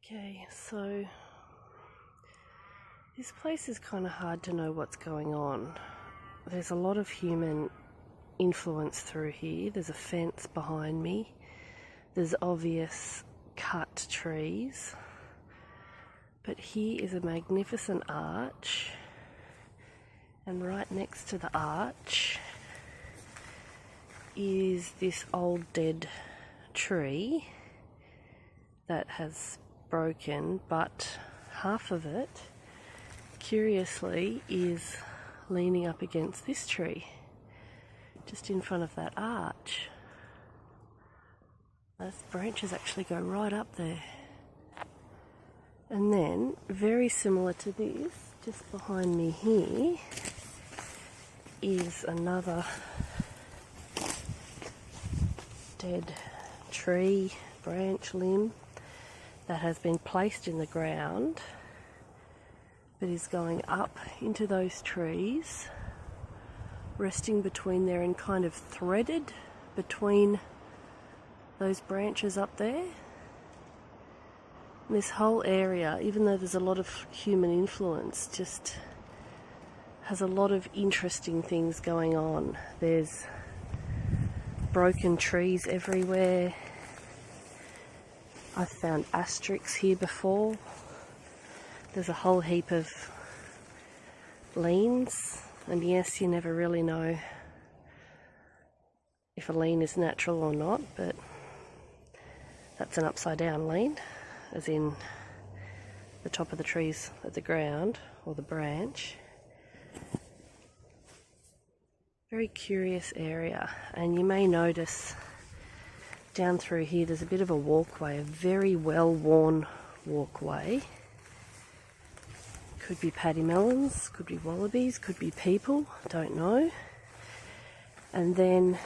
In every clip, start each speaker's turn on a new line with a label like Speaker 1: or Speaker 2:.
Speaker 1: Okay, so this place is kind of hard to know what's going on. There's a lot of human influence through here. There's a fence behind me. There's obvious cut trees. But here is a magnificent arch. And right next to the arch is this old dead tree that has broken, but half of it, curiously, is leaning up against this tree, just in front of that arch. Those branches actually go right up there. And then, very similar to this, just behind me here, is another dead tree, branch, limb, that has been placed in the ground, but is going up into those trees, resting between there and kind of threaded between those branches up there. And this whole area, even though there's a lot of human influence, just has a lot of interesting things going on. There's broken trees everywhere. I've found asterisks here before. There's a whole heap of leans, and yes, you never really know if a lean is natural or not, but that's an upside down lean, as in the top of the trees at the ground, or the branch. Very curious area, and you may notice down through here there's a bit of a walkway, a very well worn walkway. Could be paddy melons, could be wallabies, could be people, don't know. And then,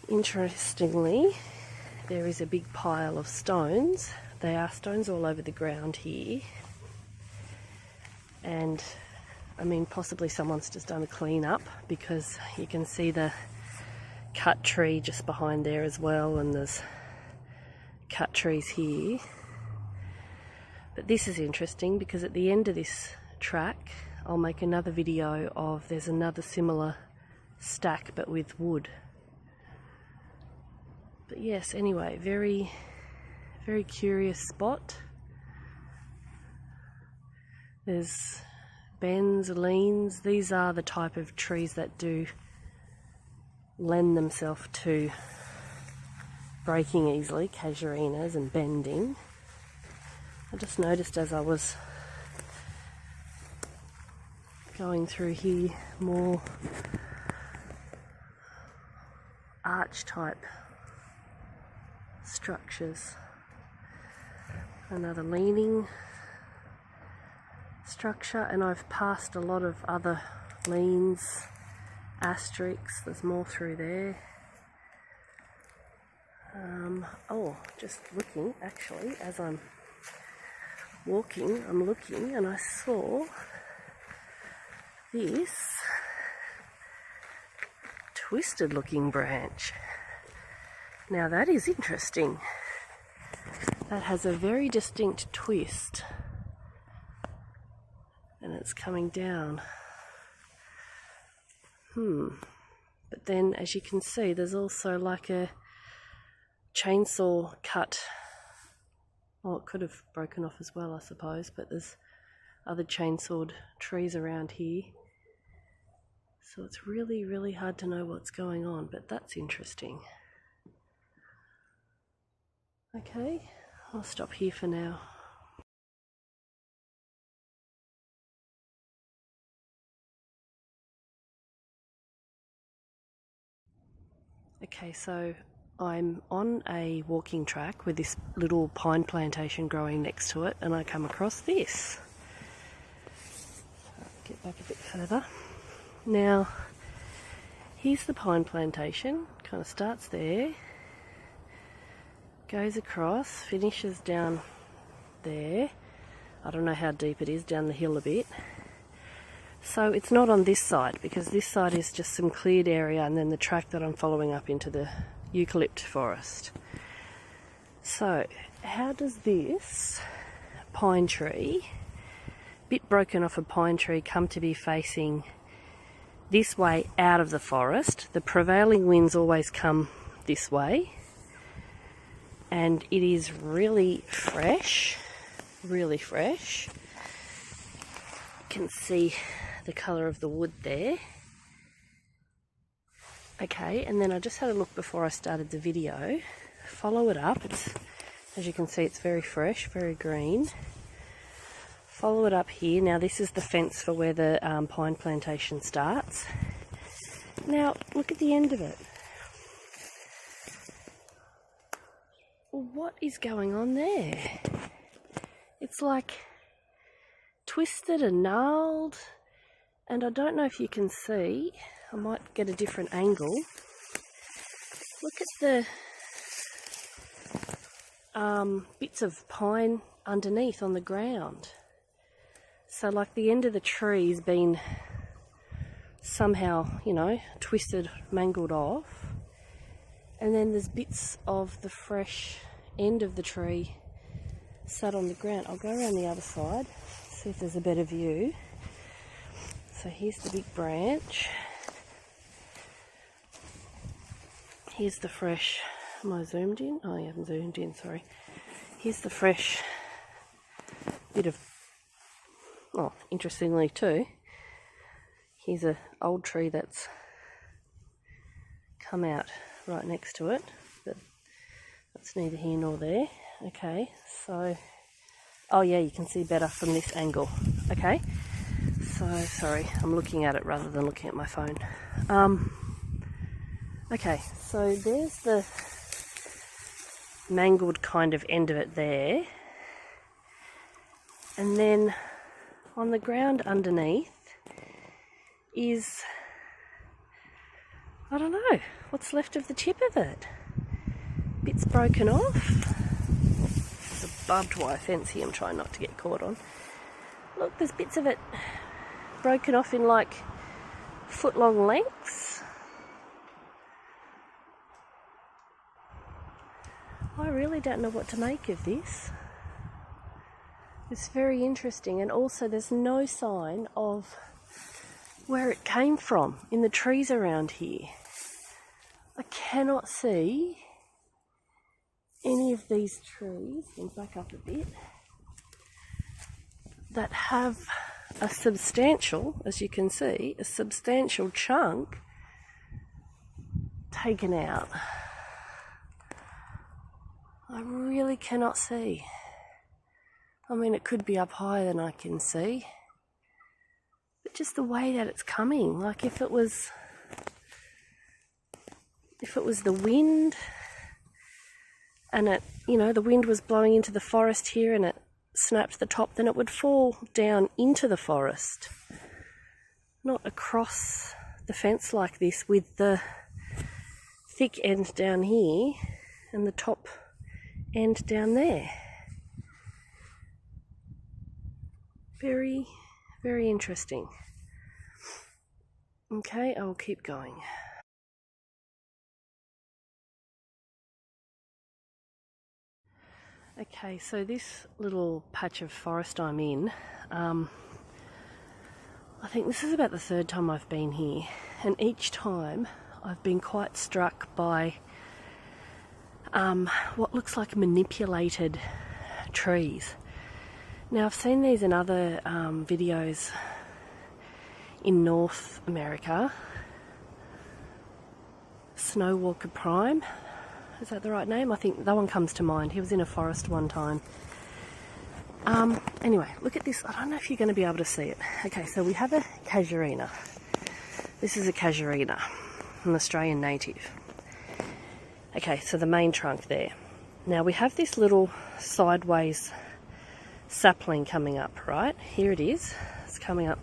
Speaker 1: interestingly, there is a big pile of stones. They are stones all over the ground here. And I mean, possibly someone's just done a clean up, because you can see the cut tree just behind there as well, and there's cut trees here. But this is interesting because at the end of this track I'll make another video of, there's another similar stack but with wood. But yes, anyway, very curious spot. There's bends, leans. These are the type of trees that do lend themselves to breaking easily, casuarinas and bending. I just noticed as I was going through here, more arch type structures. Another leaning structure, and I've passed a lot of other leans, asterisks. There's more through there. Oh, just looking, actually, as I'm walking, I'm looking, and I saw this twisted looking branch. Now that is interesting. That has a very distinct twist, and it's coming down. But then, as you can see, there's also like a chainsaw cut. Well, it could have broken off as well, I suppose, but there's other chainsawed trees around here. So it's really hard to know what's going on, but that's interesting. Okay, I'll stop here for now. Okay, so I'm on a walking track with this little pine plantation growing next to it, and I come across this. So I'll get back a bit further. Now, here's the pine plantation, kind of starts there, goes across, finishes down there. I don't know how deep it is, down the hill a bit. So it's not on this side, because this side is just some cleared area and then the track that I'm following up into the eucalypt forest. So how does this pine tree, bit broken off a pine tree, come to be facing this way out of the forest? The prevailing winds always come this way, and it is really fresh, really fresh. You can see the colour of the wood there. Okay, and then I just had a look before I started the video. Follow it up. It's, as you can see, it's very fresh, very green. Follow it up here. Now this is the fence for where the pine plantation starts. Now look at the end of it. What is going on there? It's like twisted and gnarled, and I don't know if you can see. I might get a different angle. Look at the bits of pine underneath on the ground. So like the end of the tree's been somehow, you know, twisted, mangled off. And then there's bits of the fresh end of the tree sat on the ground. I'll go around the other side, see if there's a better view. So here's the big branch. Here's the fresh, am I zoomed in? Oh, yeah, I'm zoomed in, sorry. Here's the fresh bit of, oh, interestingly too, here's an old tree that's come out right next to it, but that's neither here nor there. Okay, so, oh yeah, you can see better from this angle. Okay, so, sorry, I'm looking at it rather than looking at my phone. Okay, so there's the mangled kind of end of it there. And then on the ground underneath is, I don't know, what's left of the tip of it. Bits broken off. There's a barbed wire fence here I'm trying not to get caught on. Look, there's bits of it broken off in like foot-long lengths. I really don't know what to make of this. It's very interesting, and also there's no sign of where it came from in the trees around here. I cannot see any of these trees, and back up a bit, that have a substantial, as you can see, a substantial chunk taken out. I really cannot see. I mean, it could be up higher than I can see, but just the way that it's coming, like if it was the wind, and it, you know, the wind was blowing into the forest here and it snapped the top, then it would fall down into the forest, not across the fence like this with the thick end down here and the top end down there. Very, very interesting. Okay, I'll keep going. Okay, so this little patch of forest I'm in, I think this is about the third time I've been here, and each time I've been quite struck by what looks like manipulated trees. Now, I've seen these in other videos in North America. Snowwalker Prime, is that the right name? I think that one comes to mind. He was in a forest one time. Anyway, look at this. I don't know if you're going to be able to see it. Okay, so we have a casuarina. This is a casuarina, an Australian native. Okay, so the main trunk there. Now we have this little sideways sapling coming up, right? Here it is. It's coming up.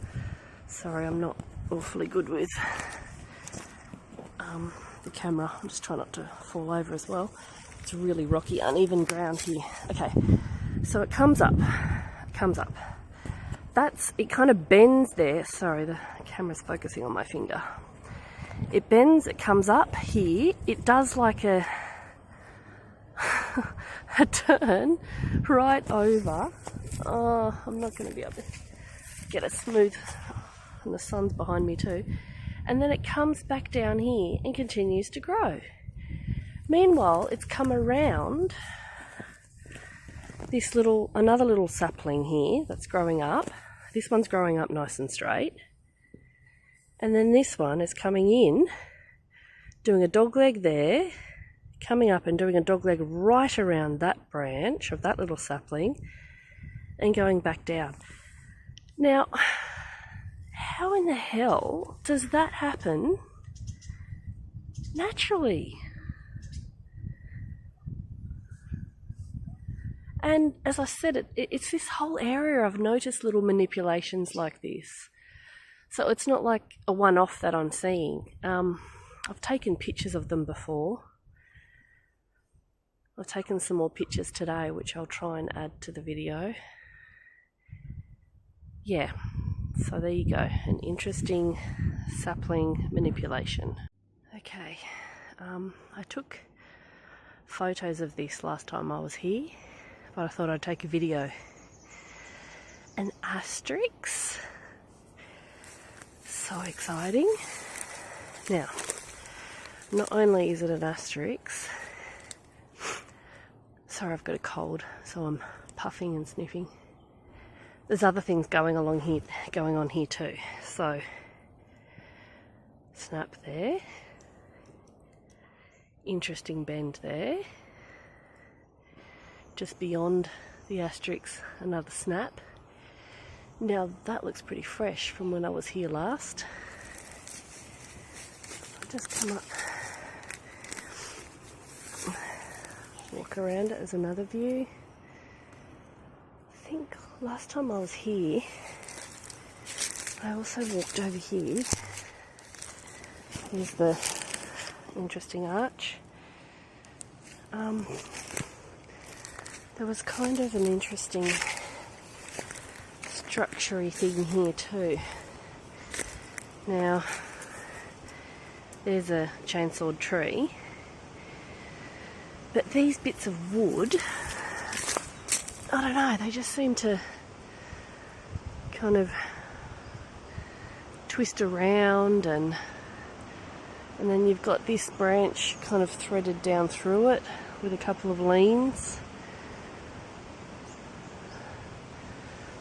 Speaker 1: Sorry, I'm not awfully good with the camera. I'm just trying not to fall over as well. It's really rocky, uneven ground here. Okay, so it comes up. It comes up. It kind of bends there. Sorry, the camera's focusing on my finger. It bends, it comes up here. It does like a, a turn right over. Oh, I'm not going to be able to get it smooth, and the sun's behind me too. And then it comes back down here and continues to grow. Meanwhile, it's come around this another little sapling here that's growing up. This one's growing up nice and straight. And then this one is coming in, doing a dogleg there, coming up and doing a dogleg right around that branch of that little sapling, and going back down. Now, how in the hell does that happen naturally? And as I said, it's this whole area I've noticed little manipulations like this. So it's not like a one-off that I'm seeing. I've taken pictures of them before. I've taken some more pictures today, which I'll try and add to the video. Yeah, so there you go, an interesting sapling manipulation. Okay, I took photos of this last time I was here, but I thought I'd take a video. An asterisk. So exciting. Now, not only is it an asterisk, sorry, I've got a cold, so I'm puffing and sniffing. There's other things going on here too. So, snap there. Interesting bend there. Just beyond the asterisk, another snap. Now that looks pretty fresh from when I was here last. I'll just come up, walk around it as another view. I think last time I was here, I also walked over here. Here's the interesting arch. There was kind of an interesting structure-y thing here too. Now, there's a chainsawed tree, but these bits of wood, I don't know, they just seem to kind of twist around, and then you've got this branch kind of threaded down through it with a couple of leans.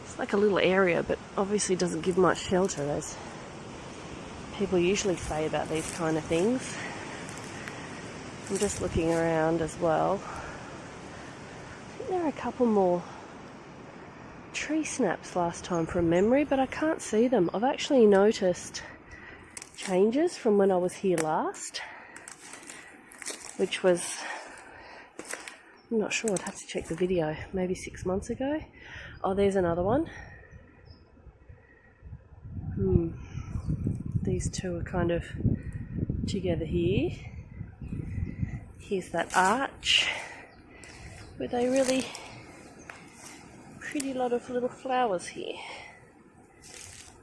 Speaker 1: It's like a little area, but obviously doesn't give much shelter, as people usually say about these kind of things. I'm just looking around as well. I think there are a couple more tree snaps last time from memory, but I can't see them. I've actually noticed changes from when I was here last, which was, I'm not sure, I'd have to check the video, maybe 6 months ago. Oh, there's another one. These two are kind of together here. Here's that arch with a really pretty lot of little flowers here.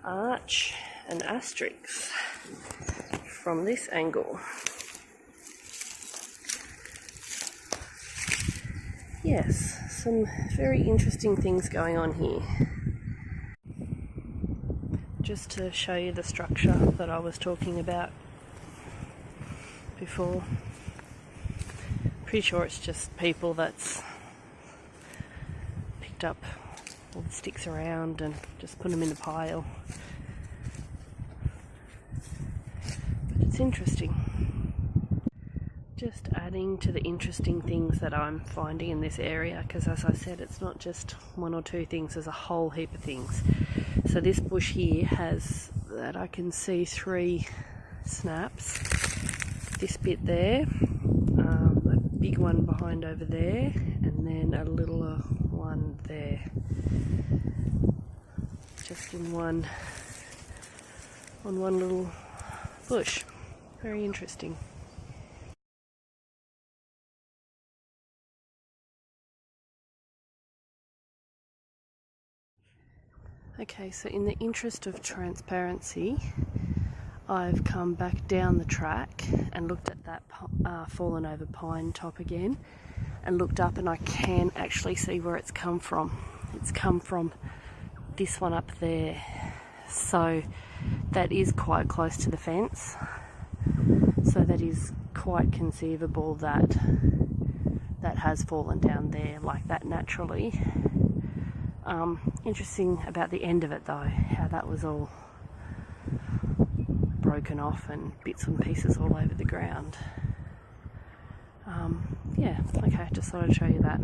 Speaker 1: Arch and asterisk from this angle. Yes, some very interesting things going on here. Just to show you the structure that I was talking about before. Pretty sure it's just people that's picked up all the sticks around and just put them in a pile. But it's interesting. Just adding to the interesting things that I'm finding in this area, because as I said, it's not just one or two things, there's a whole heap of things. So this bush here has, that I can see, 3 snaps. This bit there, a big one behind over there, and then a littler one there. Just in on one little bush. Very interesting. Okay, so in the interest of transparency, I've come back down the track and looked at that fallen over pine top again. and looked up, and I can actually see where it's come from. It's come from this one up there, so that is quite close to the fence, so that is quite conceivable that that has fallen down there like that naturally. Interesting about the end of it though, how that was all broken off and bits and pieces all over the ground. Yeah, okay, just thought I'd show you that.